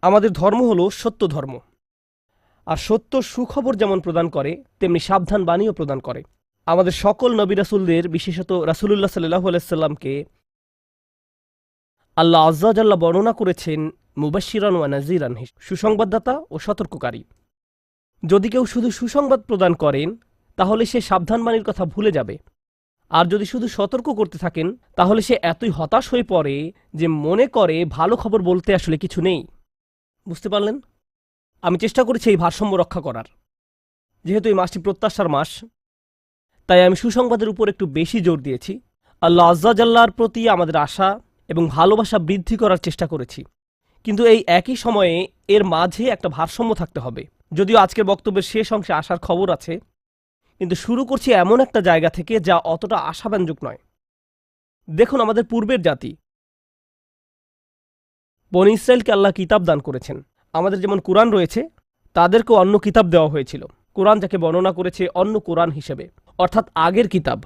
আমাদের ধর্ম হলো সত্য ধর্ম, আর সত্য সুখবর যেমন প্রদান করে তেমনি সাবধান বাণীও প্রদান করে। আমাদের সকল নবী রাসূলদের, বিশেষত রাসূলুল্লাহ সাল্লাল্লাহু আলাইহি সাল্লামকে আল্লাহ আজ্জা জাল্লা বর্ণনা করেছেন মুবাশশিরান ওয়া নাযিরান, সুসংবাদদাতা ও সতর্ককারী। যদি কেউ শুধু সুসংবাদ প্রদান করেন তাহলে সে সাবধান বাণীর কথা ভুলে যাবে, আর যদি শুধু সতর্ক করতে থাকেন তাহলে সে এতই হতাশ হয়ে পড়ে যে মনে করে ভালো খবর বলতে আসলে কিছু নেই। বুঝতে পারলেন? আমি চেষ্টা করেছি এই ভারসাম্য রক্ষা করার। যেহেতু এই মাসটি প্রত্যাশার মাস, তাই আমি সুসংবাদের উপর একটু বেশি জোর দিয়েছি। আল্লাহ আজ্জা জাল্লার প্রতি আমাদের আশা এবং ভালোবাসা বৃদ্ধি করার চেষ্টা করেছি, কিন্তু এই একই সময়ে এর মাঝে একটা ভারসাম্য থাকতে হবে। যদিও আজকের বক্তব্যের শেষ অংশে আসার খবর আছে, কিন্তু শুরু করছি এমন একটা জায়গা থেকে যা অতটা আশাব্যঞ্জক নয়। দেখুন, আমাদের পূর্বের জাতি বনী ইসরায়েলকে আল্লাহ কিতাব দান করেছেন। আমাদের যেমন কুরআন রয়েছে, তাদেরকেও অন্য কিতাব দেওয়া হয়েছিল। কুরআন যাকে বর্ণনা করেছে অন্য কুরআন হিসেবে, অর্থাৎ আগের কিতাব।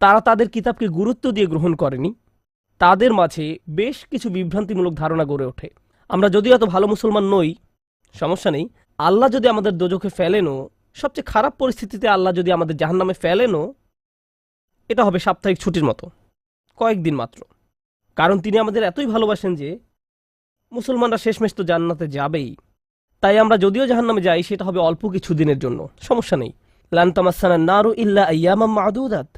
তারা তাদের কিতাবকে গুরুত্ব দিয়ে গ্রহণ করেনি। তাদের মাঝে বেশ কিছু বিভ্রান্তিমূলক ধারণা গড়ে ওঠে। আমরা যদিও এত ভালো মুসলমান নই, সমস্যা নেই। আল্লাহ যদি আমাদের দোজখে ফেলেনও, সবচেয়ে খারাপ পরিস্থিতিতে আল্লাহ যদি আমাদের জাহান্নামে ফেলেনও, এটা হবে সাপ্তাহিক ছুটির মতো, কয়েকদিন মাত্র। কারণ তিনি আমাদের এতই ভালোবাসেন যে মুসলমানরা শেষমেশ তো জান্নাতে যাবেই। তাই আমরা যদিও জাহান্নামে যাই, সেটা হবে অল্প কিছু দিনের জন্য, সমস্যা নেই। লান তামাসসানা নারু ইল্লা আইয়ামাম মা'দুদাত,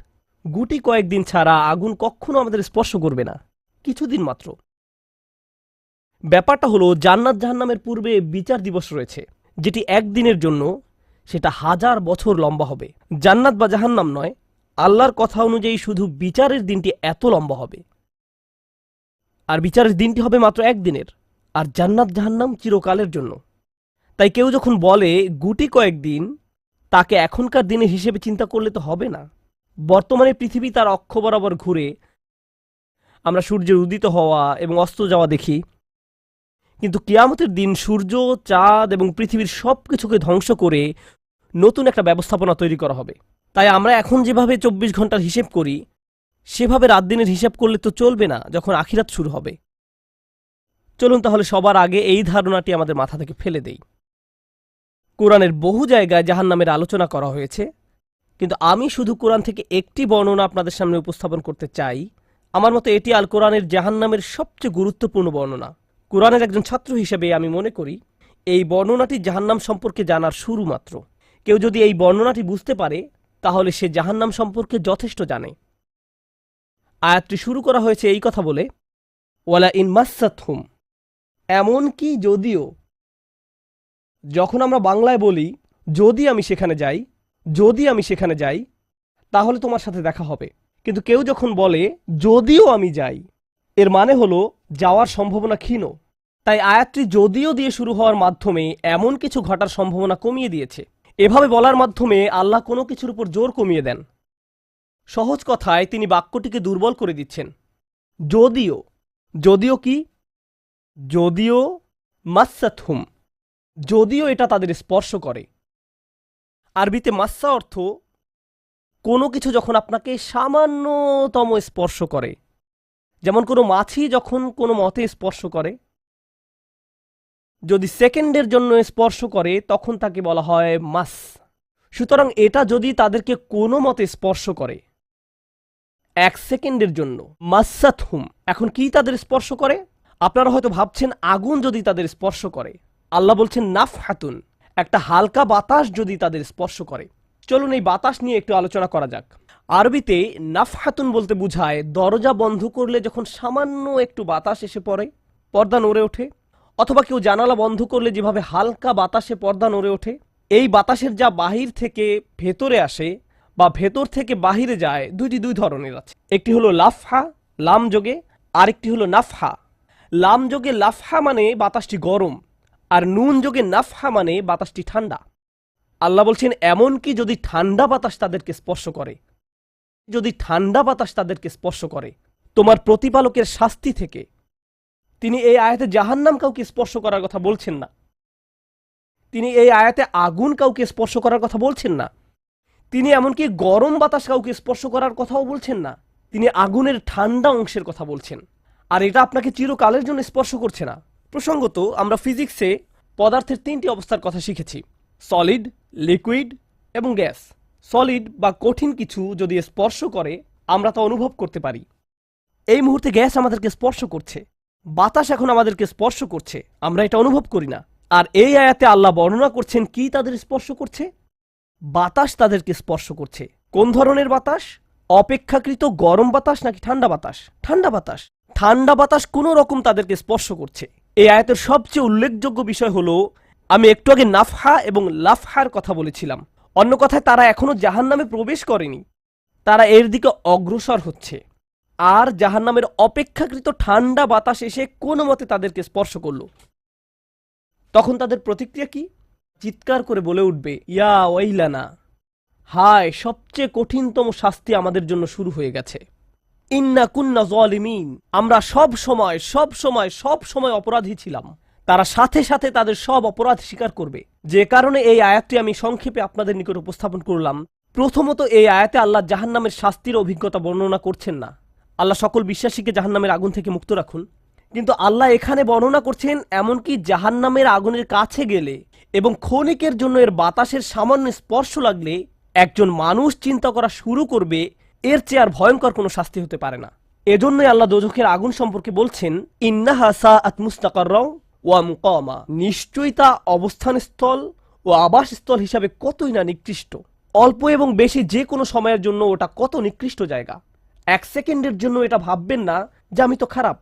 গুটি কয়েকদিন ছাড়া আগুন কখনো আমাদের স্পর্শ করবে না, কিছুদিন মাত্র। ব্যাপারটা হলো, জান্নাত জাহান্নামের পূর্বে বিচার দিবস রয়েছে, যেটি একদিনের জন্য, সেটা 1000 বছর লম্বা হবে। জান্নাত বা জাহান্নাম নয়, আল্লাহর কথা অনুযায়ী শুধু বিচারের দিনটি এত লম্বা হবে। আর বিচারের দিনটি হবে মাত্র একদিনের, আর জান্নাত জাহান্নাম চিরকালের জন্য। তাই কেউ যখন বলে গুটি কয়েকদিন, তাকে এখনকার দিনের হিসেবে চিন্তা করলে তো হবে না। বর্তমানে পৃথিবী তার অক্ষ বরাবর ঘুরে, আমরা সূর্যের উদিত হওয়া এবং অস্ত যাওয়া দেখি, কিন্তু কিয়ামতের দিন সূর্য, চাঁদ এবং পৃথিবীর সব কিছুকে ধ্বংস করে নতুন একটা ব্যবস্থাপনা তৈরি করা হবে। তাই আমরা এখন যেভাবে 24 ঘন্টার হিসেব করি, সেভাবে রাত দিনের হিসাব করলে তো চলবে না যখন আখিরাত শুরু হবে। চলুন তাহলে সবার আগে এই ধারণাটি আমাদের মাথা থেকে ফেলে দেই। কোরআনের বহু জায়গায় জাহান্নামের আলোচনা করা হয়েছে, কিন্তু আমি শুধু কোরআন থেকে একটি বর্ণনা আপনাদের সামনে উপস্থাপন করতে চাই। আমার মতে এটি আল কোরআনের জাহান্নামের সবচেয়ে গুরুত্বপূর্ণ বর্ণনা। কোরআনের একজন ছাত্র হিসেবে আমি মনে করি এই বর্ণনাটি জাহান্নাম সম্পর্কে জানার শুরু মাত্র। কেউ যদি এই বর্ণনাটি বুঝতে পারে, তাহলে সে জাহান্নাম সম্পর্কে যথেষ্ট জানে। আয়াতটি শুরু করা হয়েছে এই কথা বলে, ওয়ালা ইন মাসসাতহুম, এমনকি যদিও। যখন আমরা বাংলায় বলি যদি আমি সেখানে যাই, যদি আমি সেখানে যাই, তাহলে তোমার সাথে দেখা হবে। কিন্তু কেউ যখন বলে যদিও আমি যাই, এর মানে হলো যাওয়ার সম্ভাবনা ক্ষীণ। তাই আয়াতটি যদিও দিয়ে শুরু হওয়ার মাধ্যমে এমন কিছু ঘটার সম্ভাবনা কমিয়ে দিয়েছে। এভাবে বলার মাধ্যমে আল্লাহ কোনো কিছুর উপর জোর কমিয়ে দেন। সহজ কথায় তিনি বাক্যটিকে দুর্বল করে দিচ্ছেন। যদিও, যদিও কি? যদিও মাসসাতহুম, যদিও এটা তাদের স্পর্শ করে। আরবিতে মাসসা অর্থ কোনো কিছু যখন আপনাকে সামান্যতম স্পর্শ করে, যেমন কোনো মাছি যখন কোনো মতে স্পর্শ করে। যদি সেকেন্ডের জন্য স্পর্শ করে তখন তাকে বলা হয় মাস। সুতরাং এটা যদি তাদেরকে কোনো মতে স্পর্শ করে 1 সেকেন্ডের জন্য, মাসসাতহুম। এখন কি তাদের স্পর্শ করে? আপনারা হয়তো ভাবছেন আগুন যদি তাদের স্পর্শ করে। আল্লাহ বলছেন নাফহাতুন, একটা হালকা বাতাস যদি তাদের স্পর্শ করে। চলুন এই বাতাস নিয়ে একটু আলোচনা করা যাক। আরবিতে নাফহাতুন বলতে বোঝায় দরজা বন্ধ করলে যখন সামান্য একটু বাতাস এসে পড়ে, পর্দা নড়ে ওঠে, অথবা কেউ জানালা বন্ধ করলে যেভাবে হালকা বাতাসে পর্দা নড়ে ওঠে। এই বাতাসের যা বাহির থেকে ভেতরে আসে বা ভেতর থেকে বাহিরে যায়, দুই ধরনের আছে। একটি হলো লাফহা, লাম যোগে, আরেকটি হলো নাফহা। লাম যোগে লাফহা মানে বাতাসটি গরম, আর নুন যোগে নাফহা মানে বাতাসটি ঠান্ডা। আল্লাহ বলছেন এমনকি যদি ঠান্ডা বাতাস তাদেরকে স্পর্শ করে, যদি ঠান্ডা বাতাস তাদেরকে স্পর্শ করে তোমার প্রতিপালকের শাস্তি থেকে। তিনি এই আয়াতে জাহান্নাম কাউকে স্পর্শ করার কথা বলছেন না। তিনি এই আয়াতে আগুন কাউকে স্পর্শ করার কথা বলছেন না। তিনি এমনকি গরম বাতাস কাউকে স্পর্শ করার কথাও বলছেন না। তিনি আগুনের ঠান্ডা অংশের কথা বলছেন। আর এটা আপনাকে চিরকালের জন্য স্পর্শ করছে না, প্রসঙ্গত আমরা ফিজিক্সে পদার্থের 3টি অবস্থার কথা শিখেছি: সলিড, লিকুইড এবং গ্যাস। সলিড বা কঠিন কিছু যদি স্পর্শ করে আমরা তা অনুভব করতে পারি। এই মুহূর্তে গ্যাস আমাদেরকে স্পর্শ করছে, বাতাস এখন আমাদেরকে স্পর্শ করছে, আমরা এটা অনুভব করি না। আর এই আয়াতে আল্লাহ বর্ণনা করছেন কি তাদের স্পর্শ করছে? বাতাস তাদেরকে স্পর্শ করছে। কোন ধরনের বাতাস? অপেক্ষাকৃত গরম বাতাস নাকি ঠান্ডা বাতাস? ঠান্ডা বাতাস। ঠান্ডা বাতাস কোনো রকম তাদেরকে স্পর্শ করছে। এই আয়াতের সবচেয়ে উল্লেখযোগ্য বিষয় হলো, আমি একটু আগে নাফহা এবং লাফহার কথা বলেছিলাম। অন্য কথায় তারা এখনো জাহান্নামে প্রবেশ করেনি, তারা এর দিকে অগ্রসর হচ্ছে। আর জাহান্নামের অপেক্ষাকৃত ঠান্ডা বাতাস এসে কোনো মতে তাদেরকে স্পর্শ করল। তখন তাদের প্রতিক্রিয়া কি? চিৎকার করে বলে উঠবে, ইয়া ওয়াইলানা, হায়, সবচেয়ে কঠিনতম শাস্তি আমাদের জন্য শুরু হয়ে গেছে। ইন্না কুন্না যালিমিন, আমরা সব সময় অপরাধী ছিলাম। তারা সাথে সাথে তাদের সব অপরাধ স্বীকার করবে। যে কারণে এই আয়াতটি আমি সংক্ষেপে আপনাদের নিকট উপস্থাপন করলাম। প্রথমত, এই আয়াতে আল্লাহ জাহান্নামের শাস্তির অভিজ্ঞতা বর্ণনা করছেন না। আল্লাহ সকল বিশ্বাসীকে জাহান্নামের আগুন থেকে মুক্ত রাখুন। কিন্তু আল্লাহ এখানে বর্ণনা করছেন এমনকি জাহান্নামের আগুনের কাছে গেলে এবং ক্ষণিকের জন্য এর বাতাসের সামান্য স্পর্শ লাগলে একজন মানুষ চিন্তা করা শুরু করবে এর চেয়ে আর ভয়ঙ্কর কোনো শাস্তি হতে পারে না। এজন্যই আল্লাহ দোজখের আগুন সম্পর্কে বলছেন, ইন্নাহা সাআত মুস্তাকাররা ওয়া মুকামা, নিশ্চয়ই তা অবস্থানস্থল ও আবাসস্থল হিসাবে কতই না নিকৃষ্ট। অল্প এবং বেশি যে কোনো সময়ের জন্য ওটা কত নিকৃষ্ট জায়গা। 1 সেকেন্ডের জন্য এটা ভাববেন না যে আমি তো খারাপ,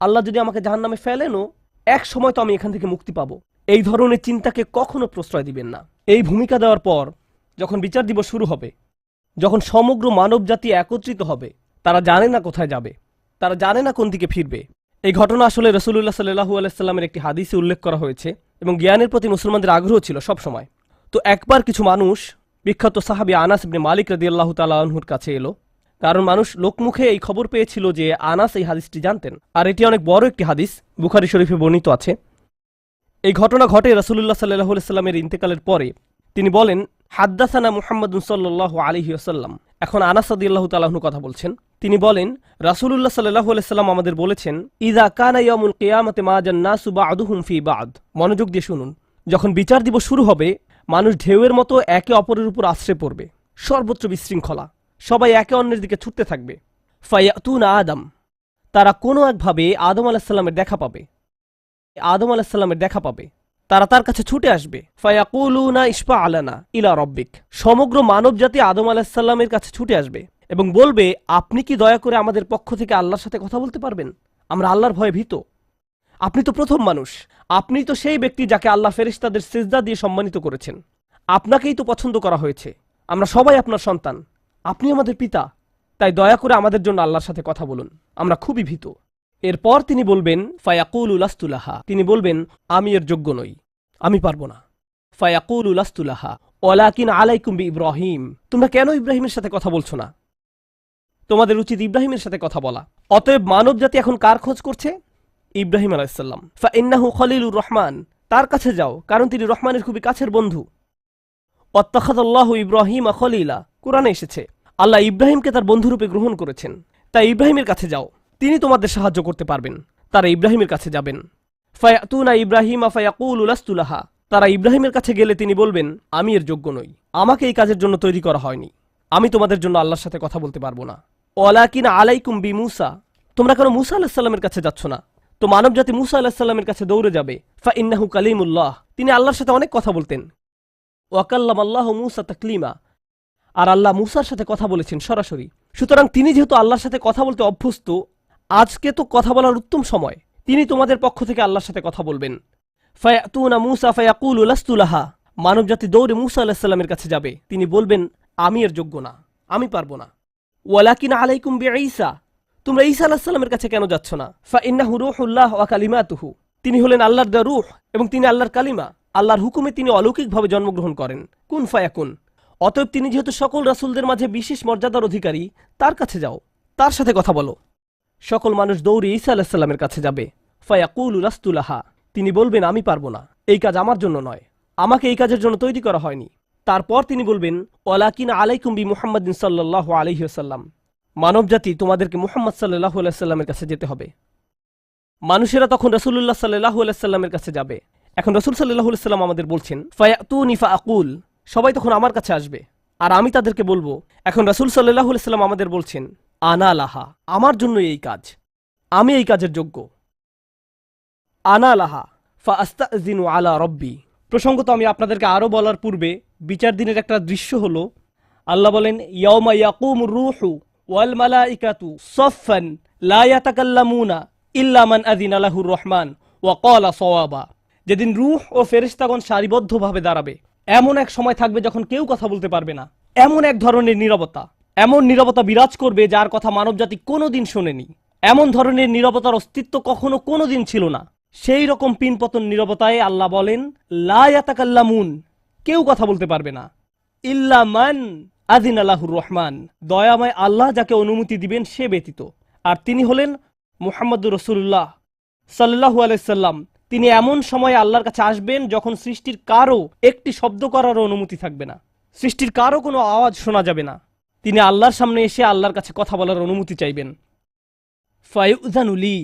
আল্লাহ যদি আমাকে জাহান্নামে ফেলেনও এক সময় তো আমি এখান থেকে মুক্তি পাবো। এই ধরনের চিন্তাকে কখনো প্রশ্রয় দিবেন না। এই ভূমিকা দেওয়ার পর যখন বিচার দিবস শুরু হবে, যখন সমগ্র মানব জাতি একত্রিত হবে, তারা জানে না কোথায় যাবে, তারা জানে না কোন দিকে ফিরবে। এই ঘটনা আসলে রাসূলুল্লাহ সাল্লাল্লাহু আলাইহি সাল্লামের একটি হাদিসে উল্লেখ করা হয়েছে এবং জ্ঞানের প্রতি মুসলমানদের আগ্রহ ছিল সব সময়। তো একবার কিছু মানুষ বিখ্যাত সাহাবী আনাস ইবনে মালিক রাদিয়াল্লাহু তাআলা আনহুর কাছে এলো, কারণ মানুষ লোকমুখে এই খবর পেয়েছিল যে আনাস এই হাদিসটি জানতেন, আর এটি অনেক বড় একটি হাদিস, বুখারী শরীফে বর্ণিত আছে। এই ঘটনা ঘটে রাসূলুল্লাহ সাল্লাল্লাহু আলাইহি সাল্লামের ইন্তেকালের পরে। তিনি বলেন, হাদ্দাসানা মুহাম্মাদুন সাল্লাল্লাহু আলাইহি ওয়াসাল্লাম। এখন আনাস রাদিয়াল্লাহু তাআলা আনহু কথা বলছেন। তিনি বলেন, রাসূলুল্লাহ সাল্লাল্লাহু আলাইহি সাল্লাম আমাদের বলেছেন, ইযা কানা ইয়াউমুল কিয়ামাতি মা জান্নাসু বা'দুহুম ফি বা'দ। মনোযোগ দিয়ে শুনুন। যখন বিচার দিবস শুরু হবে, মানুষ ঢেউয়ের মতো একে অপরের উপর আশ্রয় পড়বে, সর্বত্র বিশৃঙ্খলা, সবাই একে অন্যের দিকে ছুটতে থাকবে। ফায়াতুনা আদম, তারা কোনো একভাবে আদম আলাইহিস সালামের দেখা পাবে, তারা তার কাছে ছুটে আসবে। ফায়াকুলুনা ইশফা আলানা ইলা রব্বিক, সমগ্র মানব জাতি আদম আলাইহিস সালামের কাছে ছুটে আসবে এবং বলবে, আপনি কি দয়া করে আমাদের পক্ষ থেকে আল্লাহর সাথে কথা বলতে পারবেন? আমরা আল্লাহর ভয়ে ভীত। আপনি তো প্রথম মানুষ, আপনি তো সেই ব্যক্তি যাকে আল্লাহ ফেরেশতাদের সিজদা দিয়ে সম্মানিত করেছেন, আপনাকেই তো পছন্দ করা হয়েছে, আমরা সবাই আপনার সন্তান, আপনি আমাদের পিতা, তাই দয়া করে আমাদের জন্য আল্লাহর সাথে কথা বলুন, আমরা খুবই ভীত। এরপর তিনি বলবেন, ফায়াকুলু লাস্তু লাহা, তিনি বলবেন, আমি এর যোগ্য নই, আমি পারবো না। ফায়াকুলু লাস্তু লাহা ওয়ালাকিন আলাইকুম বিইব্রাহিম, তোমরা কেন ইব্রাহিমের সাথে কথা বলছো না? তোমাদের উচিত ইব্রাহিমের সাথে কথা বলা। অতএব মানব জাতি এখন কার খোঁজ করছে? ইব্রাহিম আলাইহিস সালাম। ফাইন্নাহু খলিলুর রহমান, তার কাছে যাও, কারণ তিনি রহমানের খুবই কাছের বন্ধু। ওয়াত্তাখাযাল্লাহু ইব্রাহিমা খলিলা, কুরআনে এসেছে আল্লাহ ইব্রাহিমকে তার বন্ধুরূপে গ্রহণ করেছেন। তাই ইব্রাহিমের কাছে যাও, তিনি তোমাদের সাহায্য করতে পারবেন। তারা ইব্রাহিমের কাছে যাবেন। ফায়াতুনা ইব্রাহিমা ফায়াকুলু লাস্তু লাহা, তারা ইব্রাহিমের কাছে গেলে তিনি বলবেন, আমি এর যোগ্য নই, আমাকে এই কাজের জন্য তৈরি করা হয়নি, আমি তোমাদের জন্য আল্লাহর সাথে কথা বলতে পারবো না। ওয়ালাকিন আলাইকুম বিমূসা, তোমরা কেন মূসা আলাইহিস সালামের কাছে যাচ্ছ না? তো মানব জাতি মূসা আলাইহিস সালামের কাছে দৌড়ে যাবে। ফাইন্নাহু কালিমুল্লাহ, তিনি আল্লাহর সাথে অনেক কথা বলতেন। ওয়া কাল্লামাল্লাহু মূসা তাকলিমা, আর আল্লাহ মূসার সাথে কথা বলেছেন সরাসরি। সুতরাং তিনি যেহেতু আল্লাহর সাথে কথা বলতে অভ্যস্ত, আজকে তো কথা বলার উত্তম সময়, তিনি তোমাদের পক্ষ থেকে আল্লাহর সাথে কথা বলবেন। ফায়াতুনা মূসা ফায়াকুলু লাস্তু লাহা, মানব জাতি দৌড়ে মূসা আলাইহিস সালামের কাছে যাবে, তিনি বলবেন, আমি এর যোগ্য না, আমি পারবো না। ওয়ালাকিন আলাইকুম বিঈসা, তোমরা ঈসা আলাইহিস সালামের কাছে কেন যাচ্ছ না? ফাইন্নাহু রূহুল্লাহ ওয়া কালিমাতুহু, তিনি হলেন আল্লাহর দেওয়া রূহ এবং তিনি আল্লাহর কালিমা, আল্লাহর হুকুমে তিনি অলৌকিকভাবে জন্মগ্রহণ করেন। কুন ফায়াকুন, অতএব তিনি যেহেতু সকল রাসূলদের মাঝে বিশেষ মর্যাদার অধিকারী, তার কাছে যাও, তার সাথে কথা বলো। সকল মানুষ দৌড়ে ঈসা আলাইহিস সালামের কাছে যাবে। ফায়াকুলু লাস্তু লাহা, তিনি বলবেন, আমি পারবো না, এই কাজ আমার জন্য নয়, আমাকে এই কাজের জন্য তৈরি করা হয়নি। তারপর তিনি বলবেন, ওয়ালাকিন আলাইকুম বি মুহাম্মাদিন সাল্লাল্লাহু আলাইহি ওয়াসাল্লাম, মানব জাতি তোমাদেরকে মুহাম্মদ সাল্লাল্লাহু আলাইহি ওয়াসাল্লামের কাছে যেতে হবে। মানুষেরা তখন রাসূলুল্লাহ সাল্লাল্লাহু আলাইহি সাল্লামের কাছে যাবে। এখন রাসূল সাল্লাল্লাহু আলাইহি সাল্লাম আমাদের বলছেন, ফায়াতুনি ফাআকুল, সবাই তখন আমার কাছে আসবে আর আমি তাদেরকে বলবো। এখন রাসূল সাল্লাল্লাহু আলাইহি সাল্লাম আমাদের বলছেন, আনা লাহা, আমার জন্য এই কাজ, আমি এই কাজের যোগ্য। আনা লাহা ফাআস্তাযিনু আলা রব্বি। প্রসঙ্গত আমি আপনাদেরকে আরো বলার পূর্বে বিচার দিনের একটা দৃশ্য হলো, আল্লাহ বলেন, ইয়াউমা ইয়াকুমুর রূহু ওয়াল মালাইকাতু সাফফান লা ইয়াতাকাল্লামুনা ইল্লা মান আযিনা লাহুর রহমান ওয়া ক্বালা সাওয়াবা। যেদিন রূহ ও ফেরেশতাগণ সারিবদ্ধভাবে দাঁড়াবে, এমন এক সময় থাকবে যখন কেউ কথা বলতে পারবে না। এমন এক ধরনের নীরবতা, এমন নীরবতা বিরাজ করবে যার কথা মানবজাতি কোনোদিন শোনেনি। এমন ধরনের নীরবতার অস্তিত্ব কখনো কোনোদিন ছিল না। সেই রকম পিনপতন নীরবতায় আল্লাহ বলেন, লা ইয়াতাকাল্লামুন, কেউ কথা বলতে পারবে না, ইল্লা মান আযিনা লাহুর রহমান, দয়াময় আল্লাহ যাকে অনুমতি দিবেন সে ব্যতীত। আর তিনি হলেন মুহাম্মদুর রাসূলুল্লাহ সাল্লাল্লাহু আলাইহি সাল্লাম। তিনি এমন সময় আল্লাহর কাছে আসবেন যখন সৃষ্টির কারো একটি শব্দ করারও অনুমতি থাকবে না, সৃষ্টির কারো কোনো আওয়াজ শোনা যাবে না। তিনি আল্লাহর সামনে এসে আল্লাহর কাছে কথা বলার অনুমতি চাইবেন। ফায়ুযানু লি,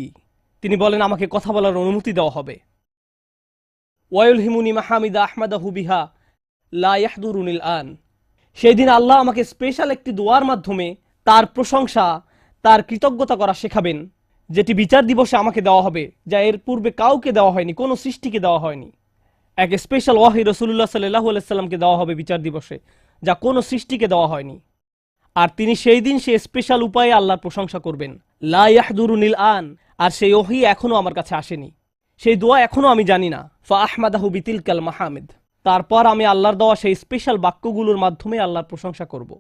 তিনি বলেন আমাকে কথা বলার অনুমতি দেওয়া হবে। ওয়ায়ুলহিমুনি মাহামিদা আহমাদাহু বিহা লা ইয়াহদুরুনিল আন, সেই দিন আল্লাহ আমাকে স্পেশাল একটি দোয়ার মাধ্যমে তার প্রশংসা, তার কৃতজ্ঞতা করা শেখাবেন, যেটি বিচার দিবসে আমাকে দেওয়া হবে, যা এর পূর্বে কাউকে দেওয়া হয়নি, কোনো সৃষ্টিকে দেওয়া হয়নি। এক স্পেশাল ওয়াহি রাসূলুল্লাহ সাল্লাল্লাহু আলাইহি সাল্লামকে দেওয়া হবে বিচার দিবসে, যা কোনো সৃষ্টিকে দেওয়া হয়নি। আর তিনি সেই দিন সে স্পেশাল উপায়ে আল্লাহর প্রশংসা করবেন, লা ইয়াহদুরুনিল আন। আর সেই ওহী এখনো আমার কাছে আসেনি, সেই দোয়া এখনো আমি জানি না। ফা আহমাদাহু বিতিলকাল মাহামিদ, তারপর আমি আল্লাহর দেওয়া সেই স্পেশাল বাক্যগুলোর মাধ্যমে আল্লাহর প্রশংসা করব।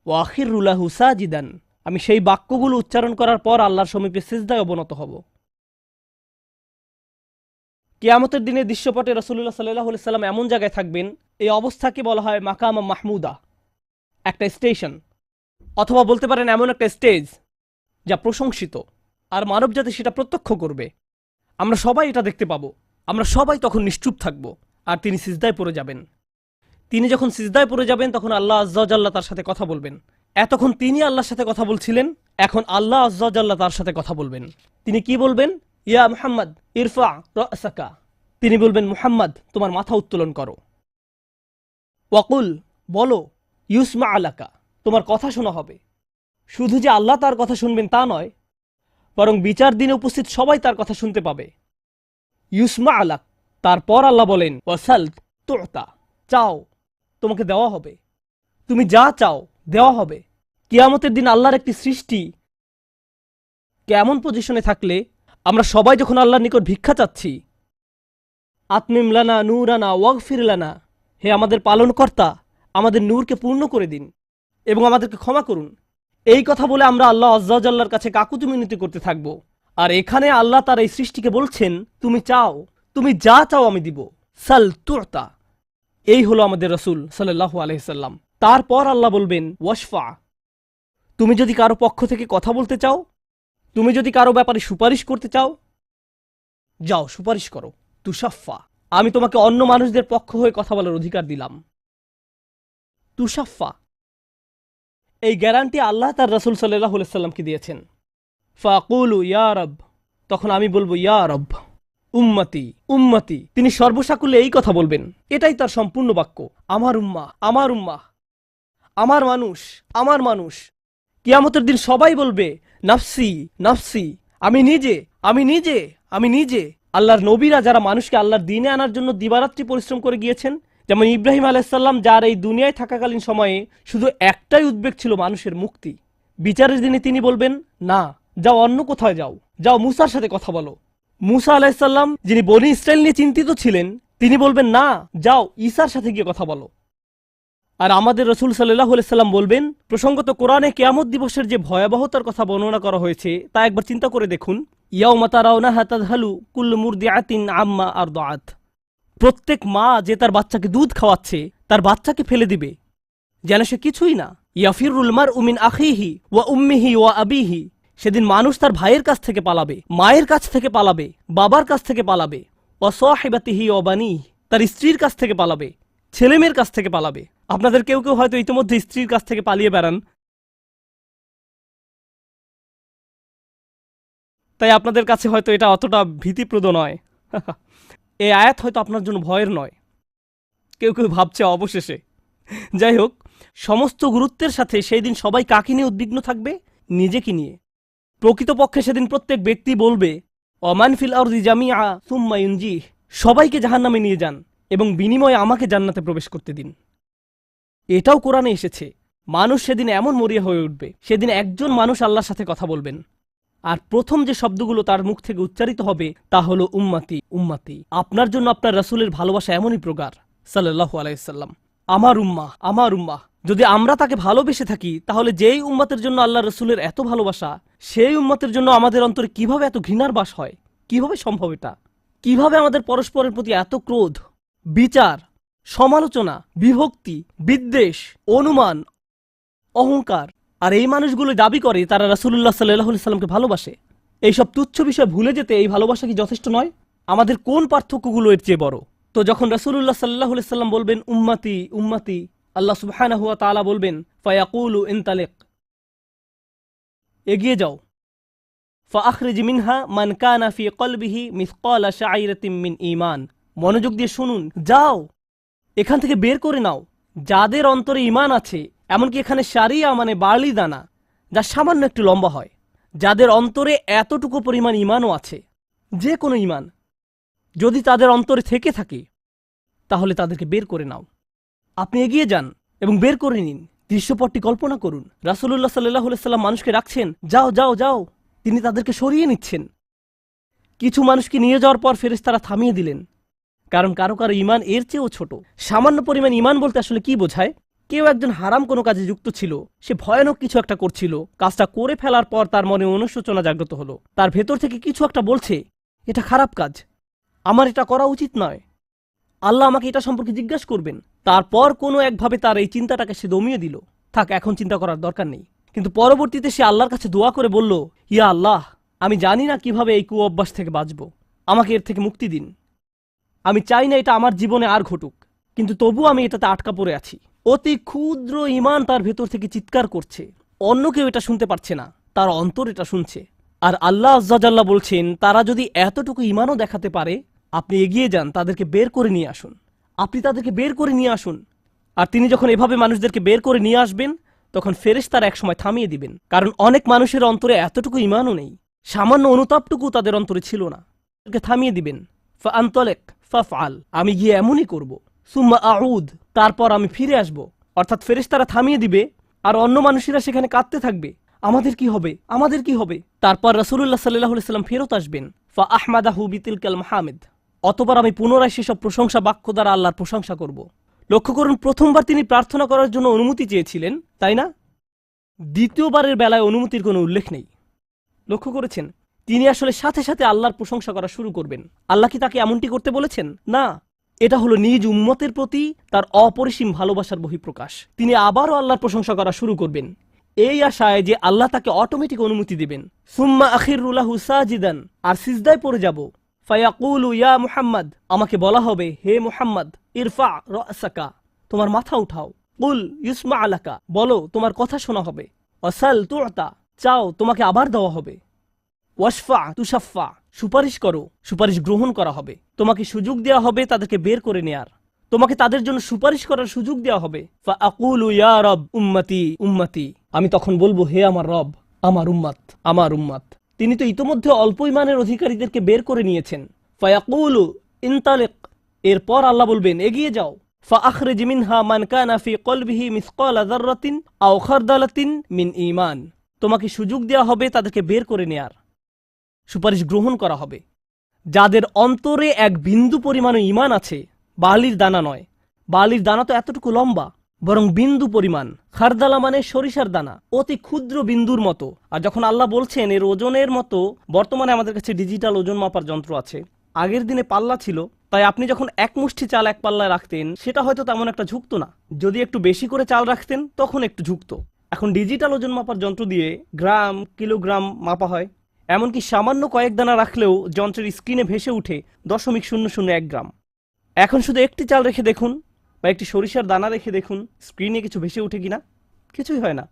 ওয়া আখিরু লাহু সাজিদান, আমি সেই বাক্যগুলো উচ্চারণ করার পর আল্লাহর সমীপে সিজদায় অবনত হব। কিয়ামতের দিনে দৃশ্যপটে রাসূলুল্লাহ সাল্লাল্লাহু আলাইহি সাল্লাম এমন জায়গায় থাকবেন, এই অবস্থাকে বলা হয় মাকাম মাহমুদা, একটা স্টেশন, অথবা বলতে পারেন এমন একটা স্টেজ যা প্রশংসিত, আর মানবজাতি সেটা প্রত্যক্ষ করবে। আমরা সবাই এটা দেখতে পাবো। আমরা সবাই তখন নিশ্চুপ থাকব, আর তিনি সিজদায় পড়ে যাবেন। তিনি যখন সিজদায় পড়ে যাবেন তখন আল্লাহ আজ্জা ওয়া জাল্লা তার সাথে কথা বলবেন। এতক্ষণ তিনি আল্লাহর সাথে কথা বলছিলেন, এখন আল্লাহ আজ্জা ওয়া জাল্লা তার সাথে কথা বলবেন। তিনি কি বলবেন? ইয়া মুহাম্মদ ইরফা রাসাকা, তিনি বলবেন মুহাম্মদ তোমার মাথা উত্তোলন করো। ওয়াকুল, বলো, ইউসমা আলাকা, তোমার কথা শোনা হবে। শুধু যে আল্লাহ তার কথা শুনবেন তা নয়, বরং বিচার দিনে উপস্থিত সবাই তার কথা শুনতে পাবে। ইউসমা আলাক, তারপর আল্লাহ বলেন, ওয়াসাল তুতা, চাও তোমাকে দেওয়া হবে, তুমি যা চাও দেওয়া হবে। কিয়ামতের দিন আল্লাহর একটি সৃষ্টি কেমন পজিশনে থাকলে আমরা সবাই যখন আল্লাহর নিকট ভিক্ষা চাচ্ছি, আতমিম লানা নূরানা ওয়াগফির লানা, হে আমাদের পালনকর্তা, আমাদের নূরকে পূর্ণ করে দিন এবং আমাদেরকে ক্ষমা করুন, এই কথা বলে আমরা আল্লাহ আজ্জা ওয়া জাল্লার কাছে কাকুতি মিনতি করতে থাকব। আর এখানে আল্লাহ তার এই সৃষ্টিকে বলছেন, তুমি চাও, তুমি যা চাও আমি দিব। সাল তুতা, এই হলো আমাদের রাসূল সাল্লাল্লাহু আলাইহি সাল্লাম। তারপর আল্লাহ বলবেন, ওয়াশফা, তুমি যদি কারো পক্ষ থেকে কথা বলতে চাও, তুমি যদি কারো ব্যাপারে সুপারিশ করতে চাও, যাও সুপারিশ করো। তুশাফা, আমি তোমাকে অন্য মানুষদের পক্ষ হয়ে কথা বলার অধিকার দিলাম। তুশাফা, এই গ্যারান্টি আল্লাহ তার রাসূল সাল্লাল্লাহু আলাইহি সাল্লামকে দিয়েছেন। ফাকুলু ইয়া রব, তখন আমি বলবো ইয়া রব, উম্মতি উম্মতি, তিনি সর্বসাকুল্যে এই কথা বলবেন, এটাই তার সম্পূর্ণ বাক্য, আমার উম্মাহ আমার উম্মাহ, আমার মানুষ আমার মানুষ। কিয়ামতের দিন সবাই বলবে, নাফসি নাফসি, আমি নিজে আমি নিজে আমি নিজে। আল্লাহর নবীরা যারা মানুষকে আল্লাহর দ্বীনে আনার জন্য দিবারাত্রি পরিশ্রম করে গিয়েছেন, যেমন ইব্রাহিম আলাইহিস সালাম, যার এই দুনিয়ায় থাকাকালীন সময়ে শুধু একটাই উদ্বেগ ছিল মানুষের মুক্তি, বিচারের দিনে তিনি বলবেন, না, যাও অন্য কোথায় যাও, যাও মুসার সাথে কথা বলো। মুসা আলাইহিস সালাম, যিনি বনি ইসরাইল নিয়ে চিন্তিত ছিলেন, তিনি বলবেন, না, যাও ঈসার সাথে গিয়ে কথা বলো। আর আমাদের রাসূল সাল্লাল্লাহু আলাইহি সাল্লাম বলবেন, প্রসঙ্গত কোরআনে কিয়ামত দিবসের যে ভয়াবহতার কথা বর্ণনা করা হয়েছে তা একবার চিন্তা করে দেখুন। ইয়াউমা তারাউনাহা তাযহালু কুল্লু মুরদিআতিন আম্মা আরদাআত, প্রত্যেক মা যে তার বাচ্চাকে দুধ খাওয়াচ্ছে তার বাচ্চাকে ফেলে দিবে যেন সে কিছুই না। ইয়াফিরুল মারউ মিন আখিহি ওয়া উম্মিহি ওয়া আবিহি, সেদিন মানুষ তার ভাইয়ের কাছ থেকে পালাবে, মায়ের কাছ থেকে পালাবে, বাবার কাছ থেকে পালাবে। ওয়া সাহিবাতিহি ওয়া বানিহি, তার স্ত্রীর কাছ থেকে পালাবে, ছেলেমেয়ের কাছ থেকে পালাবে। আপনাদের কেউ কেউ হয়তো ইতিমধ্যে স্ত্রীর কাছ থেকে পালিয়ে বেড়ান। তাই আপনাদের কাছে হয়তো এটা অতটা ভীতিপ্রদ নয়। এই আয়াত হয়তো আপনার জন্য ভয়ের নয়, কেউ কেউ ভাবছে অবশেষে। যাই হোক, সমস্ত গুরুত্বের সাথে সেই দিন সবাই কাকে নিয়ে উদ্বিগ্ন থাকবে? নিজেকে নিয়ে। প্রকৃতপক্ষে সেদিন প্রত্যেক ব্যক্তি বলবে, অমান ফিল আরদি জামিআ সুম্মা ইউনজিহ, সবাইকে জাহান্নামে নিয়ে যান এবং বিনিময়ে আমাকে জান্নাতে প্রবেশ করতে দিন। এটাও কোরআনে এসেছে। মানুষ সেদিন এমন মরিয়া হয়ে উঠবে, সেদিন একজন মানুষ আল্লাহর সাথে কথা বলবেন, আর প্রথম যে শব্দগুলো তার মুখ থেকে উচ্চারিত হবে তা হলো উম্মতি উম্মতি। আপনার জন্য আপনার রাসূলের ভালোবাসা এমনই প্রগাঢ় সাল্লাল্লাহু আলাইহি সাল্লাম। আমার উম্মাহ, আমার উম্মাহ। যদি আমরা তাকে ভালোবেসে থাকি, তাহলে যেই উম্মতের জন্য আল্লাহ রাসূলের এত ভালোবাসা, সেই উম্মতের জন্য আমাদের অন্তরে কিভাবে এত ঘৃণার বাস হয়? কিভাবে সম্ভব এটা? কিভাবে আমাদের পরস্পরের প্রতি এত ক্রোধ, বিচার, সমালোচনা, বিভক্তি, বিদ্বেষ, অনুমান, অহংকার? আর এই মানুষগুলো দাবি করে তারা রাসূলুল্লাহ সাল্লাল্লাহু আলাইহি সাল্লামকে ভালোবাসে। এইসব তুচ্ছ বিষয় ভুলে যেতে এই ভালোবাসা কি যথেষ্ট নয়? আমাদের কোন পার্থক্যগুলো এর চেয়ে বড়? তো যখন রাসূলুল্লাহ সাল্লাল্লাহু আলাইহি সাল্লাম বলবেন উম্মতি উম্মতি, আল্লাহ সুবহানাহু ওয়া তাআলা বলবেন ফায়াকুলু ইনতালিক, এগিয়ে যাও। ফাআখরিজ মিনহা মান কানা ফি কলবিহি মিসকালা শাইরাতিন মিন ঈমান, মনোযোগ দিয়ে শুনুন, যাও এখান থেকে বের করে নাও যাদের অন্তরে ঈমান আছে, এমনকি এখানে শারিয়া মানে বার্লি দানা, যা সামান্য একটু লম্বা হয়, যাদের অন্তরে এতটুকু পরিমাণ ঈমানও আছে, যে কোনো ঈমান যদি তাদের অন্তরে থেকে থাকে, তাহলে তাদেরকে বের করে নাও। আপনি এগিয়ে যান এবং বের করে নিন। দৃশ্যপটটি কল্পনা করুন। রাসূলুল্লাহ সাল্লাল্লাহু আলাইহি সাল্লাম মানুষকে রাখছেন, যাও যাও যাও, তিনি তাদেরকে সরিয়ে নিচ্ছেন। কিছু মানুষকে নিয়ে যাওয়ার পর ফেরেশতারা থামিয়ে দিলেন, কারণ কারো কারো ঈমান এর চেয়েও ছোট। সামান্য পরিমাণ ঈমান বলতে আসলে কি বোঝায়? কেউ একজন হারাম কোনো কাজে যুক্ত ছিল, সে ভয়ানক কিছু একটা করছিল, কাজটা করে ফেলার পর তার মনে অনুশোচনা জাগ্রত হলো, তার ভেতর থেকে কিছু একটা বলছে, এটা খারাপ কাজ, আমার এটা করা উচিত নয়, আল্লাহ আমাকে এটা সম্পর্কে জিজ্ঞাসা করবেন। তারপর কোনো একভাবে তার এই চিন্তাটাকে সে দমিয়ে দিল, থাক এখন চিন্তা করার দরকার নেই। কিন্তু পরবর্তীতে সে আল্লাহর কাছে দোয়া করে বলল, ইয়া আল্লাহ, আমি জানি না কিভাবে এই কুঅভ্যাস থেকে বাঁচব, আমাকে এর থেকে মুক্তি দিন। আমি চাই না এটা আমার জীবনে আর ঘটুক, কিন্তু তবু আমি এটাতে আটকা পড়ে আছি। অতি ক্ষুদ্র ঈমান তার ভেতর থেকে চিৎকার করছে, অন্য কেউ এটা শুনতে পারছে না, তার অন্তর এটা শুনছে। আর আল্লাহ আজ্জা জাল্লা বলছেন, তারা যদি এতটুকু ঈমানও দেখাতে পারে, আপনি এগিয়ে যান, তাদেরকে বের করে নিয়ে আসুন। আপনি তাদেরকে বের করে নিয়ে আসুন। আর তিনি যখন এভাবে মানুষদেরকে বের করে নিয়ে আসবেন, তখন ফেরেশতারা একসময় থামিয়ে দিবেন, কারণ অনেক মানুষের অন্তরে এতটুকু ঈমানও নেই, সামান্য অনুতাপটুকু তাদের অন্তরে ছিল না। তাদেরকে থামিয়ে দিবেন। ফাআনতালিক ফাফআল, আমি গিয়ে এমনই করব। সুম্মা আউদ, তারপর আমি ফিরে আসব। অর্থাৎ ফেরেশতারা থামিয়ে দিবে, আর অন্য মানুষেরা সেখানে কাঁদতে থাকবে, আমাদের কি হবে, আমাদের কি হবে। তারপর রাসূলুল্লাহ সাল্লাল্লাহু আলাইহি সাল্লাম ফেরত আসবেন। ফাআহমাদাহু বিতিলকাল মাহামিদ, অতঃপর আমি পুনরায় সেসব প্রশংসা বাক্য দ্বারা আল্লাহর প্রশংসা করব। লক্ষ্য করুন, প্রথমবার তিনি প্রার্থনা করার জন্য অনুমতি চেয়েছিলেন, তাই না? দ্বিতীয়বারের বেলায় অনুমতির কোনো উল্লেখ নেই। লক্ষ্য করেছেন, তিনি আসলে সাথে সাথে আল্লাহর প্রশংসা করা শুরু করবেন। আল্লাহ কি তাকে এমনটি করতে বলেছেন? না, এটা হলো নিজ উম্মতের প্রতি তার অপরিসীম ভালোবাসার বহিঃপ্রকাশ। তিনি আবারও আল্লাহর প্রশংসা করা শুরু করবেন, এই আশায় যে আল্লাহ তাকে অটোমেটিক অনুমতি দিবেন। সুম্মা আখিরু লাহু সাজিদান, আর সিজদায় পড়ে যাব। ফায়াকুলু ইয়া মুহাম্মদ, আমাকে বলা হবে, হে মুহাম্মদ, ইরফা রাসাকা, তোমার মাথা উঠাও। কুল ইউসমা আলাকা, বলো তোমার কথা শোনা হবে। ওয়াসাল তুতা, চাও তোমাকে আবার দেওয়া হবে। ওয়াশফা তুশাফা, সুপারিশ করো, সুপারিশ গ্রহণ করা হবে। তোমাকে সুযোগ দেওয়া হবে তাদেরকে বের করে নেয়ার, তোমাকে তাদের জন্য সুপারিশ করার সুযোগ দেওয়া হবে। ফাআকুলু ইয়া রব উম্মতি উম্মতি, আমি তখন বলবো, হে আমার রব, আমার উম্মত, আমার উম্মত। তিনি তো ইতোমধ্যে অল্প ঈমানের অধিকারীদেরকে বের করে নিয়েছেন। ফায়াকুলু ইনতালিক, এরপর আল্লাহ বলবেন, এগিয়ে যাও। ফাআখরিজ মিনহা মান কানা ফি কলবিহি মিসকালা যাররাতিন আও খারদালাতিন মিন ঈমান, তোমাকে সুযোগ দেওয়া হবে তাদেরকে বের করে নেয়ার, সুপারিশ গ্রহণ করা হবে। যাদের অন্তরে এক বিন্দু পরিমাণও ঈমান আছে, বালির দানা নয়, বালির দানা তো এতটুকু লম্বা, বরং বিন্দু পরিমাণ। খারদালা মানে সরিষার দানা, অতি ক্ষুদ্র বিন্দুর মতো। আর যখন আল্লাহ বলছেন এর ওজনের মতো, বর্তমানে আমাদের কাছে ডিজিটাল ওজন মাপার যন্ত্র আছে, আগের দিনে পাল্লা ছিল, তাই আপনি যখন এক মুষ্টি চাল এক পাল্লায় রাখতেন, সেটা হয়তো তেমন একটা ঝুঁকতো না। যদি একটু বেশি করে চাল রাখতেন, তখন একটু ঝুঁকতো। এখন ডিজিটাল ওজন মাপার যন্ত্র দিয়ে গ্রাম, কিলোগ্রাম মাপা হয়। এমনকি সামান্য কয়েক দানা রাখলেও যন্ত্রের স্ক্রিনে ভেসে উঠে 0.001 গ্রাম। এখন শুধু একটি চাল রেখে দেখুন, বা একটি সরিষার দানা রেখে দেখুন, স্ক্রিনে কিছু ভেসে উঠে কিনা? কিছুই হয় না,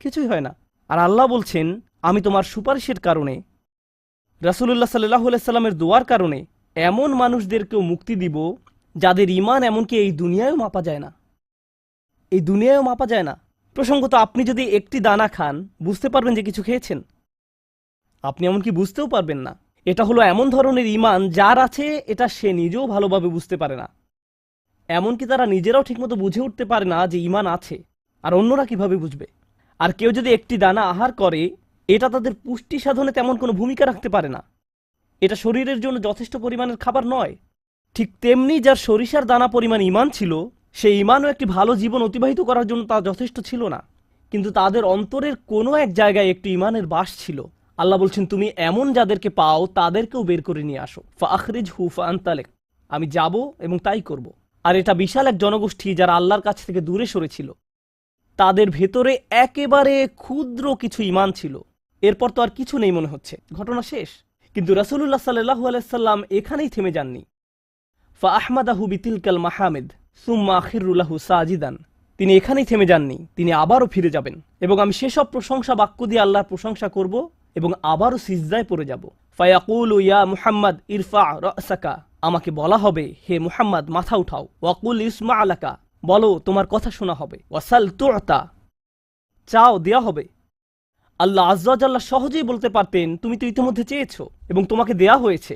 কিছুই হয় না। আর আল্লাহ বলছেন, আমি তোমার সুপারিশের কারণে রাসূলুল্লাহ সাল্লাল্লাহু আলাইহি সাল্লামের দোয়ার কারণে এমন মানুষদেরকেও মুক্তি দিব যাদের ঈমান এমনকি এই দুনিয়ায়ও মাপা যায় না, এই দুনিয়ায়ও মাপা যায় না। প্রসঙ্গত আপনি যদি একটি দানা খান বুঝতে পারবেন যে কিছু খেয়েছেন? আপনি এমনকি বুঝতেও পারবেন না। এটা হলো এমন ধরনের ঈমান যার আছে এটা সে নিজেও ভালোভাবে বুঝতে পারে না, এমনকি তারা নিজেরাও ঠিকমতো বুঝে উঠতে পারে না যে ঈমান আছে, আর অন্যরা কিভাবে বুঝবে? আর কেউ যদি একটি দানা আহার করে এটা তাদের পুষ্টি সাধনে তেমন কোনো ভূমিকা রাখতে পারে না, এটা শরীরের জন্য যথেষ্ট পরিমাণের খাবার নয়। ঠিক তেমনি যার সরিষার দানা পরিমাণ ঈমান ছিল, সেই ঈমানও একটি ভালো জীবন অতিবাহিত করার জন্য তা যথেষ্ট ছিল না, কিন্তু তাদের অন্তরের কোনো এক জায়গায় একটি ঈমানের বাস ছিল। আল্লাহ বলছেন, তুমি এমন যাদেরকে পাও তাদেরকেও বের করে নিয়ে আসো। ফাআখরিজহু ফাআনতালিক, আমি যাব এবং তাই করব। আর এটা বিশাল এক জনগোষ্ঠী যারা আল্লাহর কাছ থেকে দূরে সরেছিল, তাদের ভেতরে একেবারে ক্ষুদ্র কিছু ঈমান ছিল। এরপর তো আর কিছু নেই মনে হচ্ছে, ঘটনা শেষ। কিন্তু রাসূলুল্লাহ সাল্লাল্লাহু আলাইহি সাল্লাম এখানেই থেমে যাননি। ফাআহমাদাহু বিতিলকাল মাহামিদ সুম্মা আখিরু লাহু সাজিদান, তিনি এখানেই থেমে যাননি, তিনি আবারও ফিরে যাবেন এবং আমি সেসব প্রশংসা বাক্য দিয়ে আল্লাহর প্রশংসা করব এবং আবারও সিজদায় পড়ে যাব। ফায়াকুলু ইয়া মুহাম্মদ ইরফা রাসাকা, আমাকে বলা হবে হে মুহাম্মদ মাথা উঠাও। ওয়াকুল ইসমা আলাকা, বলো তোমার কথা শোনা হবে। ওয়াসাল তুতা, চাও দেয়া হবে। আল্লাহ আজ্জা ওয়া জাল্লা সহজেই বলতে পারতেন তুমি তো ইতিমধ্যে চেয়েছো এবং তোমাকে দেয়া হয়েছে,